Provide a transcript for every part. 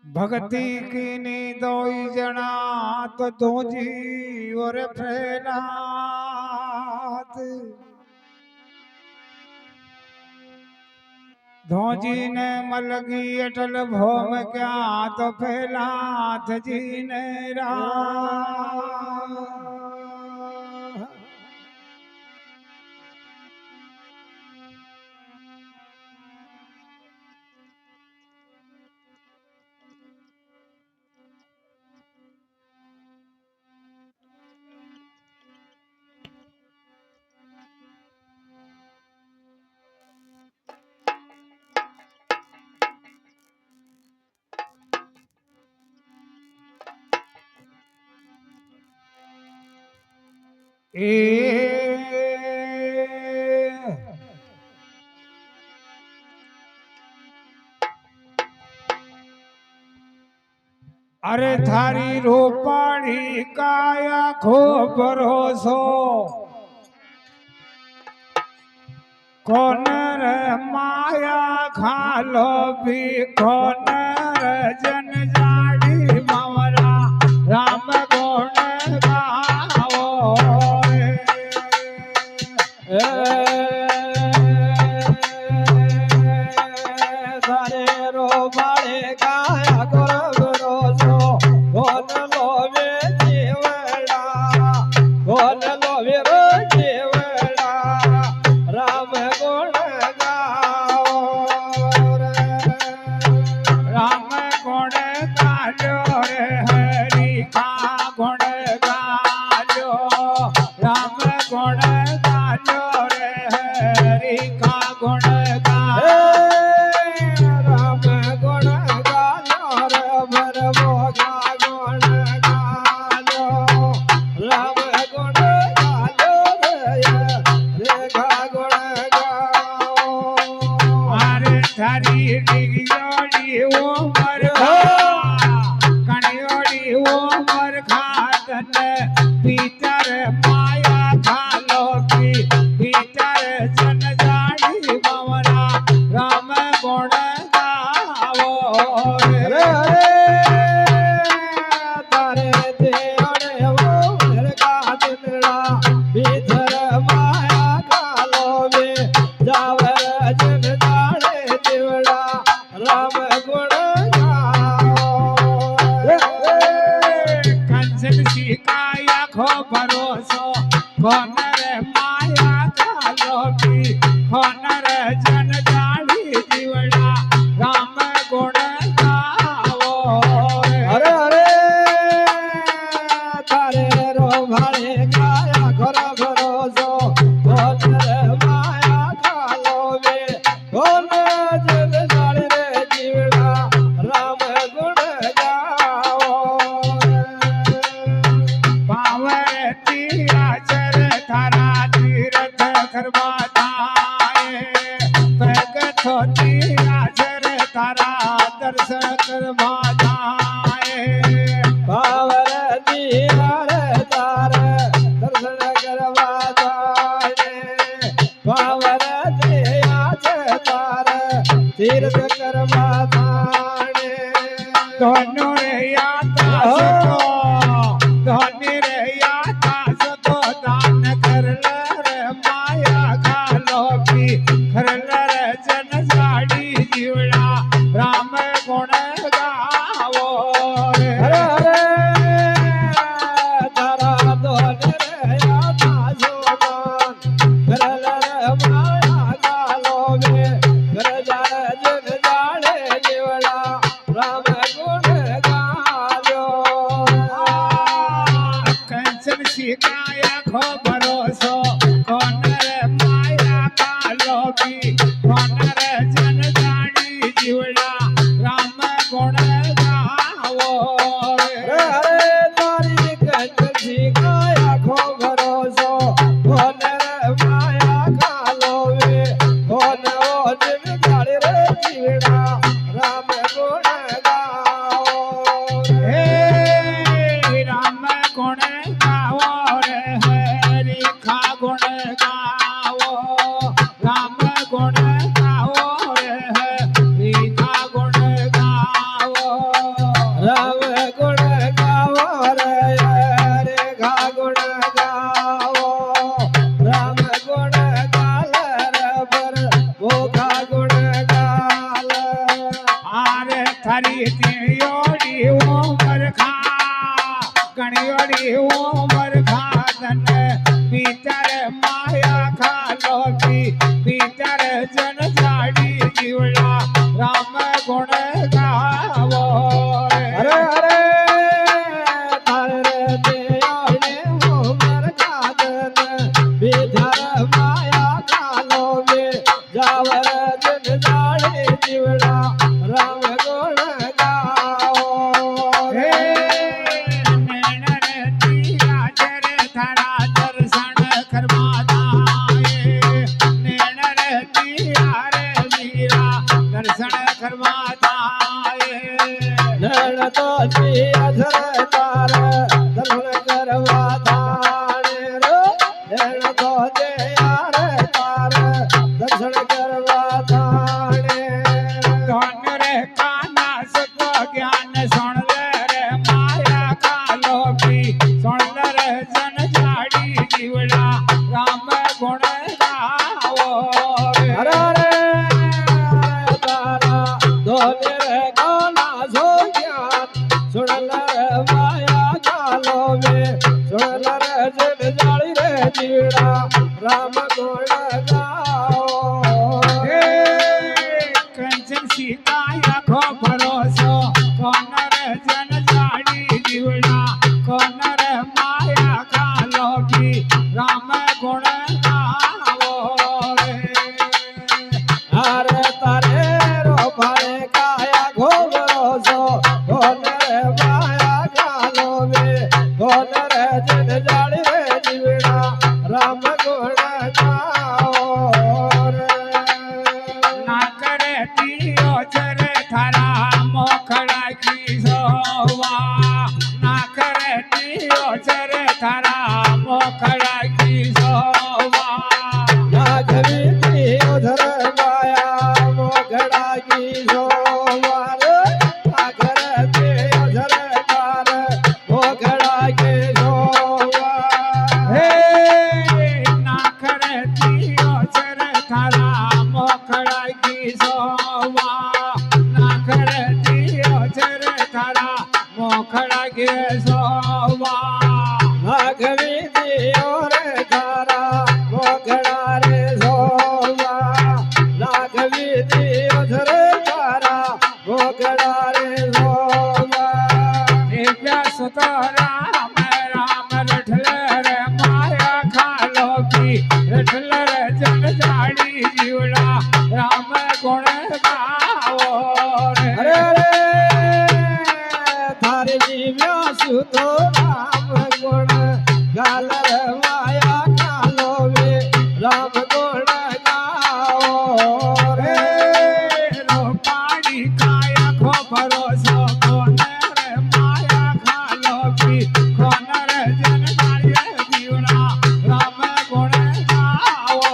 भक्ति कीनी दोई जना तो दूजी और फैलात धोजी ने मलगी अटल भोम क्या तो फैलात जी ने रा अरे थारी रोपाड़ी काया खो भरोसो कौन रे माया खालो भी कौन रे जन जाड़ी मवरा राम गुण गाओ सारे रो बाड़े गाया गोरो गोन लोवे जीवड़ा गोन लोवे रो जीवड़ा राम गुण गाओ राम गुण गालो रे हरि का गुण गालो राम गुण गालो रे हरि का गुण गालो राम गुण गालो रे भर भोगा गुण गालो राम गुण गालो रे गा गुण गाओ अरे थारी डिगोड़ी उमर कणियोड़ी उमर खातन भीतर माया खालो की भीतर जन जाड़ी मवरा राम गुण गावो रे तारे देवड़े वो घर का दिलड़ा भीतर माया कालो में जावर जन जाड़े दिवड़ा राम गुण गाओ कंचन शिकाया खो भरोसो कौन रे माया खालो की कौन रे जन जाड़ी जीवड़ा राम गुण गावो अरे अरे तारे रो भाड़े काया घर भरोसो कौन रे माया कालो में कौन जन जाड़े रे जीवड़ा राम गुण गाओ पावर तीराचर थारा तीरथ करवाताए प्रगट हो तीराचर थारा दर्शन करवाताए पावर दीवार तार दर्शन करवा जाए पावर दिया तार तीर्थ करवा जाए दोनों रे यात्रा सतो दोनों रे यात्रा सतो दान कर रे माया खालो की कर रे जन जाड़ी जीवड़ा राम गुण गावो रे अरे अरे तारा दोन रे आता सोमान करल रे माया कालो में कर जाड़ जन जाड़े जीवड़ा राम गुण गायो कंचन शिकाया खो भरोसो कौन रे माया कालो की कौन रे जन जाड़ी जीवड़ा राम આરે થારી તેયોડી ઉમર ખા ગણિયોડી ઉમર ખા તને વિચાર માયા ખાલો વિચાર જન જાડી જીવડા રામ ગુણ ગાવો અરે અરે તારે દેવને ઉમર કાદન વિધાર માયા કાલો વે જાવર જન જાડે જીવડા રામ ગુણ ગાઓ હે નૈણ તીરા ચર થારા દર્શન કરવા દાએ નૈણ તીરા રે વીરા દર્શન કરવા દાએ નણ તો અધર તાર દર્શન કરવા ધાણે રો નણ તો યાર તાર દર્શન કરવા ધાણે ધન રે કાના સત જ્ઞાન સુણ રે માયા કાલો સુણ રે જન જાડી જીવડા રામ ગુણ ગાવો અરે રે તારા ધોને રે કાના સો જ્ઞાન સુણલ રે માયા કાલો વે સુણલ રે જન જાળી રે જીવડા રામ ગુણ ગાઓ હે કંચન સીતાયા ખો ભરોસો કોન રે જન જાડી જીવડા કોન રે માયા કાલો રામ ગુણ ગાવો રે હારે તારે રો ભારે કાયા ઘોબરો સો ધોન રે માયા કાલો વે ધોન રે જન જાળી રે જીવડા રામ ગુણ ગાઓ રે ના કરે તીઓ ચરે થારા મોખડા કી સોવા ના કરે તીઓ ચરે થારા મોખડા કી સોવા નાગવી તીઓ ધર માયા મોગડા કી સોવાર નાગર તીઓ ધર તાર મોગડા કી સોવાર હે ના કરે તીઓ ચરે થારા મોખડા કી સોવા ના કરે તીઓ ચરે થારા મોખડા કી સોવા નાગવી તીઓ રે તારા મોગડા રે સોવા નાગવી તીઓ ધર તારા મોગડા રે સોવા દિવ્યા સુતો રામ રામ રઠલ રે માયા ખાલો રઠલ રે જન જાડી જીવડા રામ ગુણ ગાવો રે અરે રે થારે જીવ્યા સુતો રામ ગુણ ગાલ રે માયા કાલો વે રામ ગુણ ગાઓ રે રે રોપાડી કાયા ખો ભરોસો કોન રે માયા ખાલો કોન રે જન જાડી જીવડા રામ ગુણ ગાવો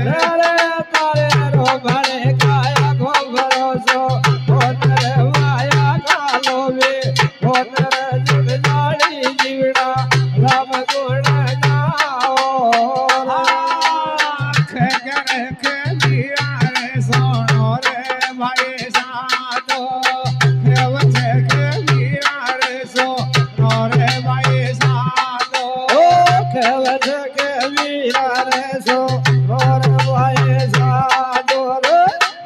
રે રે તારે રો ભરે કાયા ગો ભરોસો કોન રે માયા કાલો વે કોન રે જન જાડી જીવડા રામ ગુણ ગાઓ રે આંખ ગરખ વીરા રે સોનો રે ભાઈ સાતો કેવ છે કે વીરા રે સોનો રે ભાઈ સાતો ઓ કહેવત કે વીરા રે સો રોર ભાઈ સાદો રે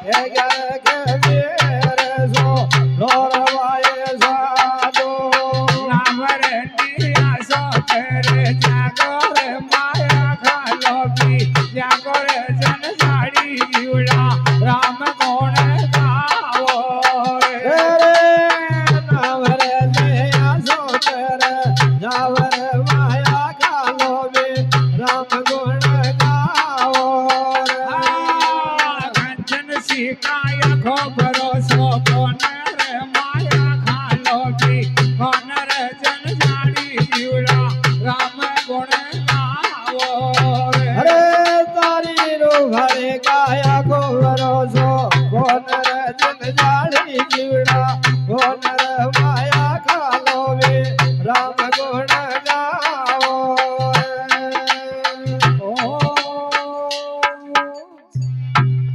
હે ગર કે વીર સો રોર ભાઈ સાદો નામ રે ટીયા સો કરે જાગો રે માયા ખાલો જાગો રે જન જાડી જીવડા રામ ગુણ ગાવો રે રે નાવરે લે આસો કર જાવર માયા કાલો વે રામ ગુણ ગાઓ રે કંચન શિકાય ખો ભરોસો કોન રે માયા ખાલો કોન રે જન જાડી જીવડા રામ ગુણ ગાવો રે અરે તારી રો ઘરે કાયા ગોવરો છો કોન